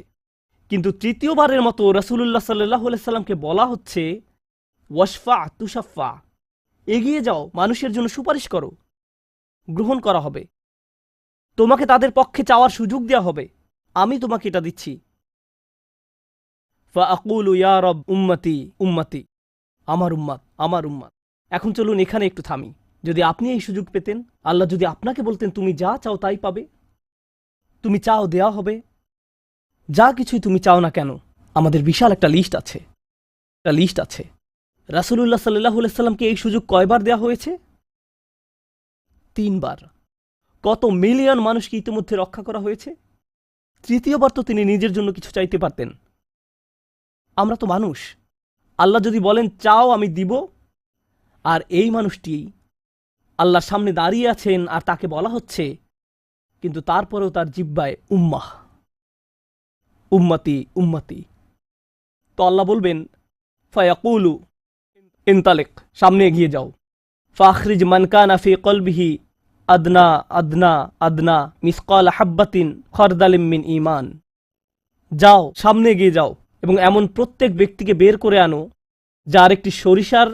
কিন্তু তৃতীয়বারের মতো রাসূলুল্লাহ সাল্লাল্লাহু আলাইহি সাল্লামকে বলা হচ্ছে ওয়াশফা তুশাফা, এগিয়ে যাও, মানুষের জন্য সুপারিশ করো, গ্রহণ করা হবে, তোমাকে তাদের পক্ষে চাওয়ার সুযোগ দেওয়া হবে, আমি তোমাকে এটা দিচ্ছি। ফাআকুলু ইয়া রব উম্মতি উম্মতি, আমার উম্মাত আমার উম্মাত। এখন চলুন এখানে একটু থামি। যদি আপনি এই সুযোগ পেতেন, আল্লাহ যদি আপনাকে বলতেন তুমি যা চাও তাই পাবে, তুমি চাও দেয়া হবে, যা কিছুই তুমি চাও না কেন, আমাদের বিশাল একটা লিস্ট আছে। রাসূলুল্লাহ সাল্লাল্লাহু আলাইহি সাল্লামকে এই সুযোগ কয়বার দেয়া হয়েছে? 3 বার। কত মিলিয়ন মানুষকে ইতিমধ্যে রক্ষা করা হয়েছে? তৃতীয়বার তো তিনি নিজের জন্য কিছু চাইতে পারতেন। আমরা তো মানুষ, আল্লাহ যদি বলেন চাও আমি দিব, আর এই মানুষটি আল্লাহর সামনে দাঁড়িয়ে আছেন আর তাকে বলা হচ্ছে, কিন্তু তারপরেও তার জিহ্বায় উম্মাহ উম্মতি উম্মতি। তো আল্লাহ বলবেন ফায়াকুলু ইনতালিক, সামনে এগিয়ে যাও। ফাখরিজ মান কানা ফি কলবিহি আদনা আদনা আদনা মিসকাল হাব্বাতিন খরদালিম মিন ঈমান, যাও সামনে এগিয়ে যাও এবং এমন প্রত্যেক ব্যক্তিকে বের করে আনো যার একটি সরিষার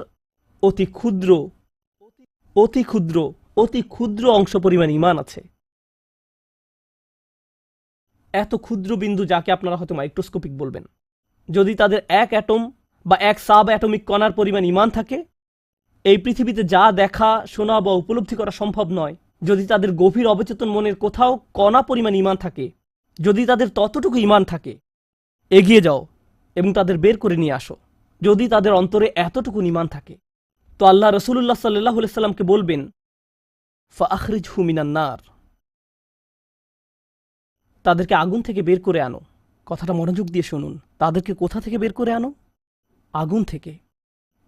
অতি ক্ষুদ্র অতি ক্ষুদ্র অতি ক্ষুদ্র অংশ পরিমাণ ঈমান আছে। এত ক্ষুদ্র বিন্দু যাকে আপনারা হয়তো মাইক্রোস্কোপিক বলবেন, যদি তাদের এক অ্যাটম বা এক সাব অ্যাটমিক কণার পরিমাণ ঈমান থাকে, এই পৃথিবীতে যা দেখা শোনা বা উপলব্ধি করা সম্ভব নয়, যদি তাদের গভীর অবচেতন মনের কোথাও কণা পরিমাণ ঈমান থাকে, যদি তাদের ততটুকু ঈমান থাকে, এগিয়ে যাও এবং তাদের বের করে নিয়ে আসো। যদি তাদের অন্তরে এতটুকু ঈমান থাকে, তো আল্লাহ রাসূলুল্লাহ সাল্লাল্লাহু আলাইহি সাল্লামকে বলবেন ফাআখরিজহু মিনান নার, তাদেরকে আগুন থেকে বের করে আনো। কথাটা মনোযোগ দিয়ে শুনুন, তাদেরকে কোথা থেকে বের করে আনো? আগুন থেকে।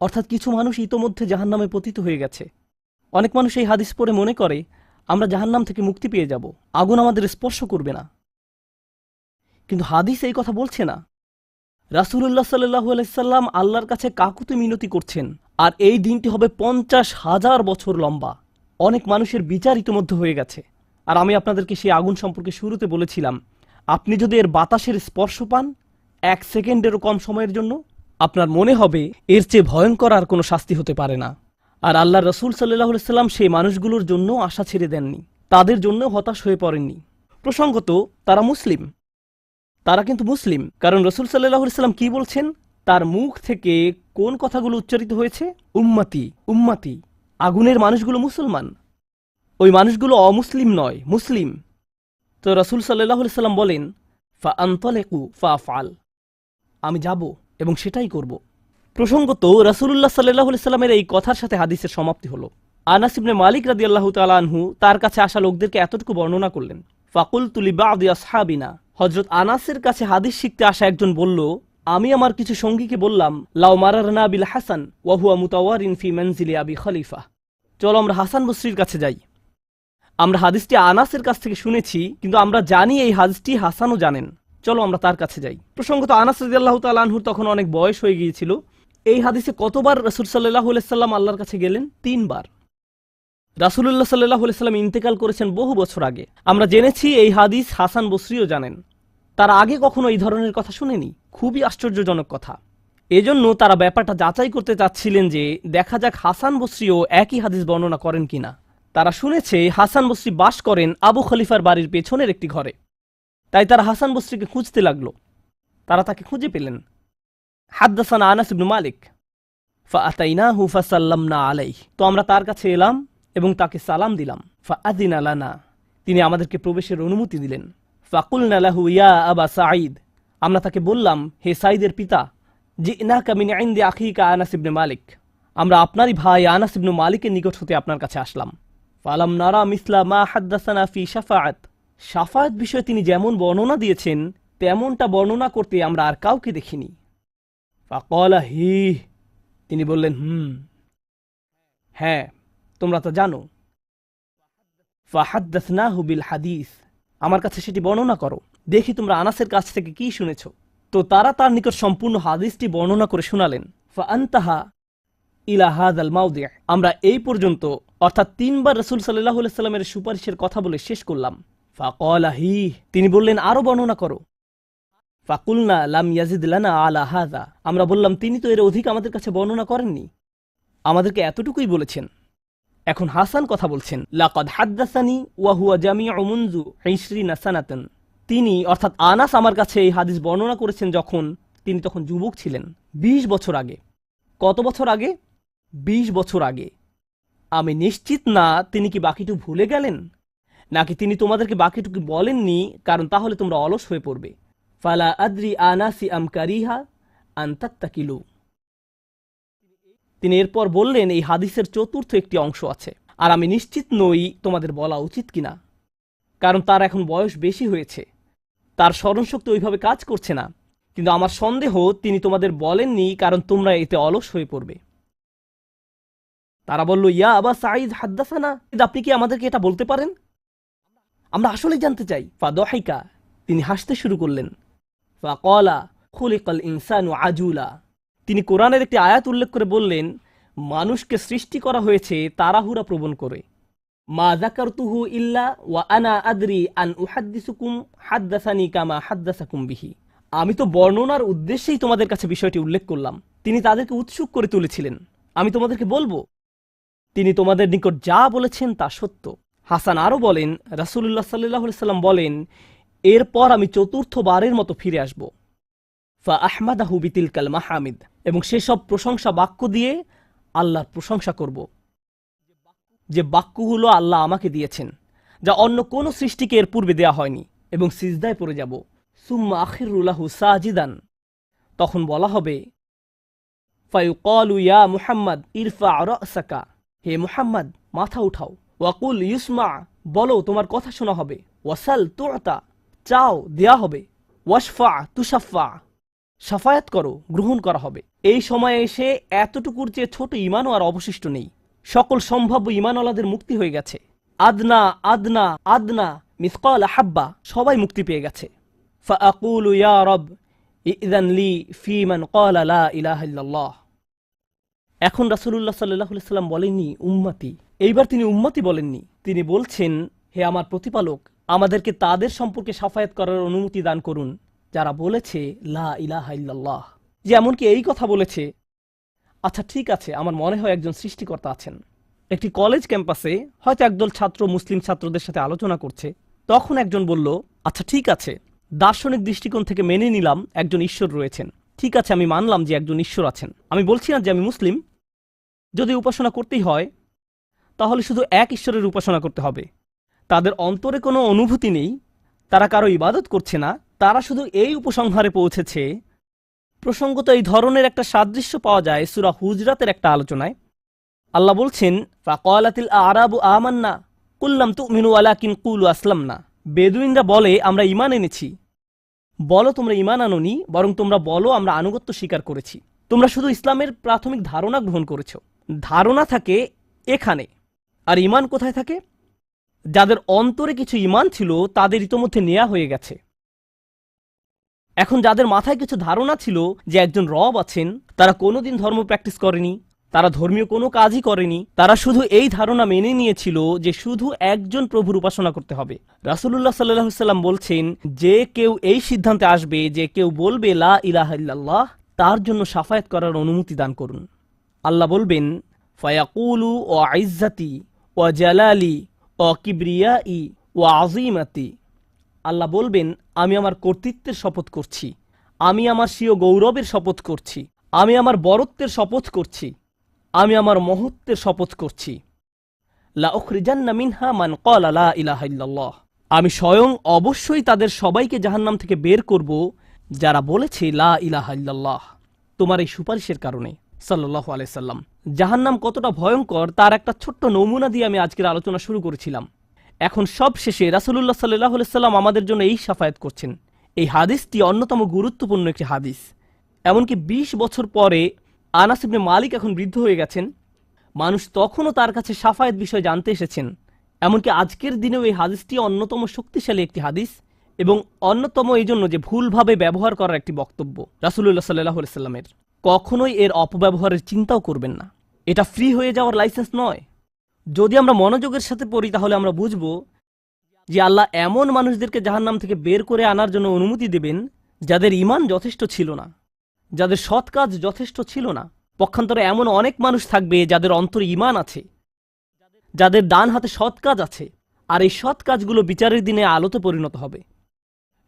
অর্থাৎ কিছু মানুষ ইতোমধ্যে জাহান্নামে পতিত হয়ে গেছে। অনেক মানুষ এই হাদিস পড়ে মনে করে আমরা জাহান্নাম থেকে মুক্তি পেয়ে যাব, আগুন আমাদের স্পর্শ করবে না। কিন্তু হাদিস এই কথা বলছে না। রাসূলুল্লাহ সাল্লাল্লাহু আলাইহি সাল্লাম আল্লাহর কাছে কাকুতি মিনতি করছেন, আর এই দিনটি হবে 50,000 বছর লম্বা। অনেক মানুষের বিচার ইতোমধ্যে হয়ে গেছে। আর আমি আপনাদেরকে সেই আগুন সম্পর্কে শুরুতে বলেছিলাম, আপনি যদি এর বাতাসের স্পর্শ পান 1 সেকেন্ডেরও কম সময়ের জন্য, আপনার মনে হবে এর চেয়ে ভয়ঙ্কর আর কোনো শাস্তি হতে পারে না। আর আল্লাহ রাসূল সাল্লাল্লাহু আলাইহি সাল্লাম সেই মানুষগুলোর জন্য আশা ছেড়ে দেননি, তাদের জন্য হতাশ হয়ে পড়েননি। প্রসঙ্গত তারা মুসলিম, তারা কিন্তু মুসলিম, কারণ রাসূল সাল্লাল্লাহু আলাইহি সাল্লাম কি বলছেন? তার মুখ থেকে কোন কথাগুলো উচ্চারিত হয়েছে? উম্মতি উম্মতি। আগুনের মানুষগুলো মুসলমান, ওই মানুষগুলো অমুসলিম নয়, মুসলিম। তো রাসূল সাল্লাল্লাহু আলাইহি সাল্লাম বলেন ফাআনতালিকু ফাআফআল, আমি যাব এবং সেটাই করব। প্রসঙ্গত রাসূলুল্লাহ সাল্লাল্লাহু আলাইহি সাল্লামের এই কথার সাথে হাদিসের সমাপ্তি হলো। আনাস ইবনে মালিক রাদিয়াল্লাহু তাআলা আনহু তার কাছে আসা লোকদেরকে এতটুকু বর্ণনা করলেন। ফাকুলতু লিবাদি আসহাবিনা, হযরত আনাসের কাছে হাদিস শিখতে আসা একজন বলল, আমি আমার কিছু সঙ্গীকে বললাম, লাউ মারারনা বিল হাসান ওয়া হুয়া মুতাওয়ারিন ফি মানজিলি আবি খলিফা, চলো আমরা হাসান বসরির কাছে যাই। আমরা হাদিসটি আনাসের কাছ থেকে শুনেছি, কিন্তু আমরা জানি এই হাদিসটি হাসানও জানেন। চলো আমরা তার কাছে যাই। প্রসঙ্গত আনাস রাদিয়াল্লাহু তাআলা আনহুর তখন অনেক বয়স হয়ে গিয়েছিল। এই হাদিসে কতবার রাসূল সাল্লাল্লাহু আলাইহি সাল্লাম আল্লাহর কাছে গেলেন? 3 বার। রাসূলুল্লাহ সাল্লাল্লাহু আলাইহি সাল্লাম ইন্তেকাল করেছেন বহু বছর আগে। আমরা জেনেছি এই হাদিস হাসান বসরিও জানেন। তারা আগে কখনো এই ধরনের কথা শুনেনি। খুবই আশ্চর্যজনক কথা। এজন্য তারা ব্যাপারটা যাচাই করতে চাচ্ছিলেন যে দেখা যাক হাসান বসরিও একই হাদিস বর্ণনা করেন কিনা। তারা শুনেছে হাসান বসরি বাস করেন আবু খলিফার বাড়ির পেছনের একটি ঘরে। তাই তারা হাসান বসরিকে খুঁজতে লাগলো। তারা তাকে খুঁজে পেলেন। হাদ্দাসানা আনাস ইবনে মালিক ফাআতাইনাহু ফাসাল্লামনা আলাইহি। তো আমরা তার কাছে এলাম এবং তাকে সালাম দিলাম। ফাআযিনা লানা, তিনি আমাদেরকে প্রবেশের অনুমতি দিলেন। ফাকুলনা লাহু ইয়া আবা সাঈদ, আমরা তাকে বললাম, হে সাঈদের পিতা, জিনাকা মিন ইনদি আখিকা আনাস ইবনে মালিক, আমরা আপনারই ভাই আনাস ইবনে মালিকের নিকট হতে আপনার কাছে আসলাম। ফালাম নারা মিসলা মা হাদ্দাসানা ফি শাফাআত, শাফাআত বিষয়ে তিনি যেমন বর্ণনা দিয়েছেন তেমনটা বর্ণনা করতে আমরা আর কাউকে দেখিনি। ফাকালা হি, তিনি বললেন হ্যাঁ তোমরা তো জানো। ফাহাদ্দাসনাহু বিল হাদিস, আমার কাছে সেটি বর্ণনা করো, দেখি তোমরা আনাসের কাছ থেকে কি শুনেছ। তো তারা তার নিকট সম্পূর্ণ হাদিসটি বর্ণনা করে শোনালেন। ফাআনতাহা ইলা হাযাল মাওদি', আমরা এই পর্যন্ত অর্থাৎ 3 বার রাসূল সাল্লাল্লাহু আলাইহি সাল্লামের সুপারিশের কথা বলে শেষ করলাম। ফাকালা হি, তিনি বললেন আরো বর্ণনা করো। ফাকুলনা লাম ইয়াজিদ লানা আলা হাযা, আমরা বললাম তিনি তো এর অধিক আমাদের কাছে বর্ণনা করেননি, আমাদেরকে এতটুকুই বলেছেন। এখন হাসান কথা বলছেন, লাকাদ হাদ্দাসানি ওয়া হুয়া জামিউ মুনযু 20 সানাতান, তিনি অর্থাৎ আনাস আমার কাছে এই হাদিস বর্ণনা করেছেন যখন তিনি তখন যুবক ছিলেন, 20 বছর আগে। কত বছর আগে? 20 বছর আগে। আমি নিশ্চিত না তিনি কি বাকিটুকু ভুলে গেলেন, নাকি তিনি তোমাদেরকে বাকিটুকু বলেননি কারণ তাহলে তোমরা অলস হয়ে পড়বে। ফালা আদ্রি আনাসি আম কারিহা আন তাত্তাকিলু, তিনি এরপর বললেন এই হাদিসের চতুর্থ একটি অংশ আছে, আর আমি নিশ্চিত নই তোমাদের বলা উচিত কিনা, কারণ তার এখন বয়স বেশি হয়েছে, তার স্মরণশক্তি ওইভাবে কাজ করছে না। কিন্তু আমার সন্দেহ তিনি তোমাদের বলেননি কারণ তোমরা এতে অলস হয়ে পড়বে। তারা বলল, ইয়া আবা সাঈদ হাদ্দাসানা, আপনি কি আমাদেরকে এটা বলতে পারেন? আমরা আসলেই জানতে চাই। ফাদহিকা, তিনি হাসতে শুরু করলেন। ফাকালা খুলিকাল ইনসানু আজুলা, তিনি কোরআনের একটি আয়াত উল্লেখ করে বললেন, মানুষকে সৃষ্টি করা হয়েছে তাড়াহুড়া প্রবণ করে। মা যাকারতুহু ইল্লা ওয়া আনা আদরি আন উহাদ্দিসুকুম হাদ্দাসানি কামা হাদ্দাসাকুম বিহি, আমি তো বর্ণনার উদ্দেশ্যেই তোমাদের কাছে বিষয়টি উল্লেখ করলাম। তিনি তাদেরকে উৎসুক করে তুলেছিলেন, আমি তোমাদেরকে বলবো তিনি তোমাদের নিকট যা বলেছেন তা সত্য। হাসান আরও বলেন, রাসূলুল্লাহ সাল্লাল্লাহু আলাইহি সাল্লাম বলেন, এরপর আমি চতুর্থবারের মতো ফিরে আসব। ফা আহমাদাহু বিতিলকাল মাহামিদ, এবং সেসব প্রশংসা বাক্য দিয়ে আল্লাহর প্রশংসা করব, যে বাক্যগুলো আল্লাহ আমাকে দিয়েছেন, যা অন্য কোনো সৃষ্টিকে এর পূর্বে দেয়া হয়নি, এবং সিজদায় পড়ে যাব। সুম্মা আখিরু লাহু সাজিদান, তখন বলা হবে, ফায়ুকালু ইয়া মুহাম্মদ ইরফা রাসাকা, হে মুহাম্মদ মাথা উঠাও। ওয়াকুল ইউসমা, বলো তোমার কথা শোনা হবে। ওয়াসাল তুতা, চাও দেয়া হবে। ওয়াশফা তুশাফা, সাফায়াত করো গ্রহণ করা হবে। এই সময়ে এসে এতটুকুর চেয়ে ছোট ঈমানও আর অবশিষ্ট নেই। সকল সম্ভাব্য ঈমানওয়ালাদের মুক্তি হয়ে গেছে। আদনা আদনা আদনা মিসকাল হাব্বা, সবাই মুক্তি পেয়ে গেছে। ফাআকুলু ইয়া রব ইযযান লি ফি মান ক্বালা লা ইলাহা ইল্লাল্লাহ। এখন রাসূলুল্লাহ সাল্লাল্লাহু আলাইহি সাল্লাম বলেননি উম্মতি, এইবার তিনি উম্মতি বলেননি, তিনি বলছেন, হে আমার প্রতিপালক, আমাদেরকে তাদের সম্পর্কে সাফায়াত করার অনুমতি দান করুন যারা বলেছে লা ইলাহা ইল্লাল্লাহ। যে এমনকি এই কথা বলেছে, আচ্ছা ঠিক আছে, আমার মনে হয় একজন সৃষ্টিকর্তা আছেন। একটি কলেজ ক্যাম্পাসে হয়তো একদল ছাত্র মুসলিম ছাত্রদের সাথে আলোচনা করছে। তখন একজন বলল, আচ্ছা ঠিক আছে, দার্শনিক দৃষ্টিকোণ থেকে মেনে নিলাম একজন ঈশ্বর রয়েছেন, ঠিক আছে আমি মানলাম যে একজন ঈশ্বর আছেন। আমি বলছি না যে আমি মুসলিম, যদি উপাসনা করতেই হয় তাহলে শুধু এক ঈশ্বরের উপাসনা করতে হবে। তাদের অন্তরে কোনো অনুভূতি নেই, তারা কারো ইবাদত করছে না, তারা শুধু এই উপসংহারে পৌঁছেছে। প্রসঙ্গত এই ধরনের একটা সাদৃশ্য পাওয়া যায় সূরা হুজরাতের একটা আলোচনায়। আল্লাহ বলছেন, ফাকালাতিল আরাবু আমান্না কুল লাম তুমিনু ওয়ালাকিন কুলু আসলামনা, বেদুইনরা বলে আমরা ঈমান এনেছি। বলো তোমরা ঈমান আনোনি, বরং তোমরা বলো আমরা আনুগত্য স্বীকার করেছি। তোমরা শুধু ইসলামের প্রাথমিক ধারণা গ্রহণ করেছ। ধারণা থাকে এখানে, আর ঈমান কোথায় থাকে? যাদের অন্তরে কিছু ঈমান ছিল তাদের ইতোমধ্যে নেয়া হয়ে গেছে। এখন যাদের মাথায় কিছু ধারণা ছিল যে একজন রব আছেন, তারা কোনোদিন ধর্ম প্র্যাকটিস করেনি, তারা ধর্মীয় কোনো কাজই করেনি, তারা শুধু এই ধারণা মেনে নিয়েছিল যে শুধু একজন প্রভুর উপাসনা করতে হবে। রাসূলুল্লাহ সাল্লাল্লাহু আলাইহি সাল্লাম বলছেন, যে কেউ এই সিদ্ধান্তে আসবে যে কেউ বলবে লা ইলাহা ইল্লাল্লাহ, তার জন্য শাফায়াত করার অনুমতি দান করুন। আল্লাহ বলবেন, ফায়াকুলু ও ইজ্জাতি ও জালালি ও কিবরিয়াই ও আযীমাতি। আল্লাহ বলবেন, আমি আমার কর্তৃত্বের শপথ করছি, আমি আমার স্বীয় গৌরবের শপথ করছি, আমি আমার বরত্বের শপথ করছি, আমি আমার মহত্বের শপথ করছি। লা উখরিজান্না মিনহা মান ক্বালা লা ইলাহা ইল্লাল্লাহ। আমি স্বয়ং অবশ্যই তাদের সবাইকে জাহান্নাম থেকে বের করব যারা বলেছে লা ইলাহা ইল্লাল্লাহ, তোমার এই সুপারিশের কারণে। সাল্লাল্লাহু আলাইহি সাল্লাম। জাহান্নাম কতটা ভয়ঙ্কর তার একটা ছোট্ট নমুনা দিয়ে আমি আজকের আলোচনা শুরু করেছিলাম। এখন সব শেষে রাসূলুল্লাহ সাল্লাল্লাহু আলাইহি সাল্লাম আমাদের জন্য এই শাফায়াত করছেন। এই হাদিসটি অন্যতম গুরুত্বপূর্ণ একটি হাদিস। এমনকি ২০ বছর পরে আনাস ইবনে মালিক এখন বৃদ্ধ হয়ে গেছেন, মানুষ তখনও তার কাছে শাফায়াত বিষয়ে জানতে এসেছেন। এমনকি আজকের দিনেও এই হাদিসটি অন্যতম শক্তিশালী একটি হাদিস, এবং অন্যতম এই জন্য যে ভুলভাবে ব্যবহার করার একটি বক্তব্য রাসূলুল্লাহ সাল্লাল্লাহু আলাইহি সাল্লামের। কখনোই এর অপব্যবহারের চিন্তাও করবেন না। এটা ফ্রি হয়ে যাওয়ার লাইসেন্স নয়। যদি আমরা মনোযোগের সাথে পড়ি তাহলে আমরা বুঝব যে আল্লাহ এমন মানুষদেরকে জাহান্নাম থেকে বের করে আনার জন্য অনুমতি দেবেন যাদের ঈমান যথেষ্ট ছিল না, যাদের সৎ কাজ যথেষ্ট ছিল না। পক্ষান্তরে এমন অনেক মানুষ থাকবে যাদের অন্তরে ঈমান আছে, যাদের ডান হাতে সৎ কাজ আছে, আর এই সৎ কাজগুলো বিচারের দিনে আলোতে পরিণত হবে।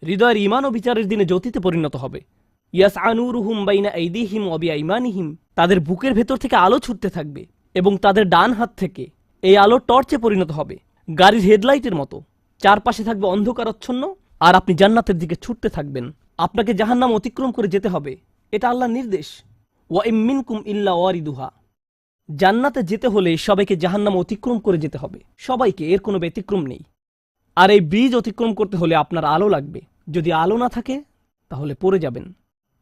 হৃদয়ের ঈমানও বিচারের দিনে জ্যোতিতে পরিণত হবে। ইয়াসআ নূরুহুম বাইনা আইদিহিম ওয়া বিআইমানিহিম। তাদের বুকের ভেতর থেকে আলো ছুটতে থাকবে এবং তাদের ডান হাত থেকে এই আলো টর্চে পরিণত হবে, গাড়ির হেডলাইটের মতো। চারপাশে থাকবে অন্ধকারাচ্ছন্ন, আর আপনি জান্নাতের দিকে ছুটতে থাকবেন। আপনাকে জাহান্নাম অতিক্রম করে যেতে হবে, এটা আল্লাহর নির্দেশ। ওয়া ইম মিনকুম ইল্লা ওয়ারিদুহা। জান্নাতে যেতে হলে সবাইকে জাহান্নাম অতিক্রম করে যেতে হবে, সবাইকে, এর কোনো ব্যতিক্রম নেই। আর এই ব্রিজ অতিক্রম করতে হলে আপনার আলো লাগবে। যদি আলো না থাকে তাহলে পড়ে যাবেন।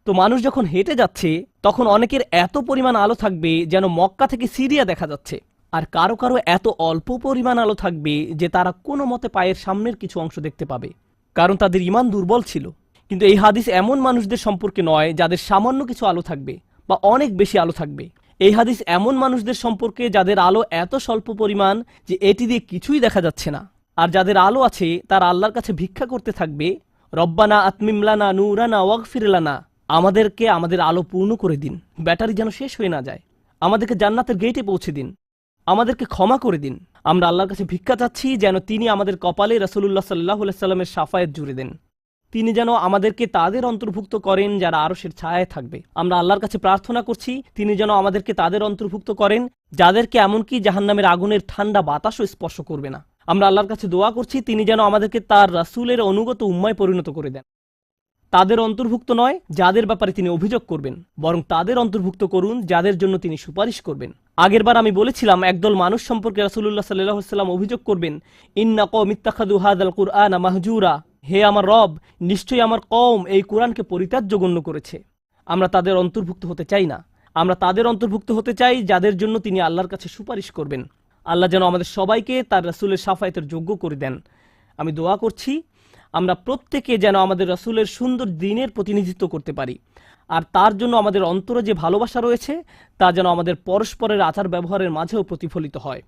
তো মানুষ যখন হেঁটে যাচ্ছে তখন অনেকের এত পরিমাণ আলো থাকবে যেন মক্কা থেকে সিরিয়া দেখা যাচ্ছে, আর কারো কারো এত অল্প পরিমাণ আলো থাকবে যে তারা কোনো মতে পায়ের সামনের কিছু অংশ দেখতে পাবে, কারণ তাদের ঈমান দুর্বল ছিল। কিন্তু এই হাদিস এমন মানুষদের সম্পর্কে নয় যাদের সামান্য কিছু আলো থাকবে বা অনেক বেশি আলো থাকবে। এই হাদিস এমন মানুষদের সম্পর্কে যাদের আলো এত স্বল্প পরিমাণ যে এটি দিয়ে কিছুই দেখা যাচ্ছে না। আর যাদের আলো আছে তারা আল্লাহর কাছে ভিক্ষা করতে থাকবে, রব্বানা আতমিম লানা নূরানা ওয়াগফির লানা। আমাদেরকে আমাদের আলো পূর্ণ করে দিন, ব্যাটারি যেন শেষ হয়ে না যায়। আমাদেরকে জান্নাতের গেটে পৌঁছে দিন, আমাদেরকে ক্ষমা করে দিন। আমরা আল্লাহর কাছে ভিক্ষা চাচ্ছি যেন তিনি আমাদের কপালে রাসূলুল্লাহ সাল্লাল্লাহু আলাইহি সাল্লামের শাফায়াত জুড়ে দেন। তিনি যেন আমাদেরকে তাদের অন্তর্ভুক্ত করেন যারা আরশের ছায়ায় থাকবে। আমরা আল্লাহর কাছে প্রার্থনা করছি তিনি যেন আমাদেরকে তাদের অন্তর্ভুক্ত করেন যাদেরকে এমনকি জাহান্নামের আগুনের ঠান্ডা বাতাসও স্পর্শ করবে না। আমরা আল্লাহর কাছে দোয়া করছি তিনি যেন আমাদেরকে তার রাসূলের অনুগত উম্মায় পরিণত করে দেন। তাদের অন্তর্ভুক্ত নয় যাদের ব্যাপারে তিনি অভিযোগ করবেন, বরং তাদের অন্তর্ভুক্ত করুন যাদের জন্য তিনি সুপারিশ করবেন। আগেরবার আমি বলেছিলাম একদল মানুষ সম্পর্কে রাসূলুল্লাহ সাল্লাল্লাহু আলাইহি ওয়াসাল্লাম অভিযোগ করবেন, ইন্না কওমি ইত্তাখাযু হাযাল কুরআনা মাহজুরা। হে আমার রব, নিশ্চয়ই আমার কওম এই কুরআনকে পরিত্যাজ্য গণ্য করেছে। আমরা তাদের অন্তর্ভুক্ত হতে চাই না। আমরা তাদের অন্তর্ভুক্ত হতে চাই যাদের জন্য তিনি আল্লাহর কাছে সুপারিশ করবেন। আল্লাহ যেন আমাদের সবাইকে তার রাসূলের শাফায়াতের যোগ্য করে দেন। আমি দোয়া করছি আমরা প্রত্যেকে যেন আমাদের রাসূলের সুন্দর দ্বীনের প্রতিনিধিত্ব করতে পারি, আর তার জন্য আমাদের অন্তরে যে ভালোবাসা রয়েছে তা যেন আমাদের পরস্পরের আচার ব্যবহারের মাঝেও প্রতিফলিত হয়।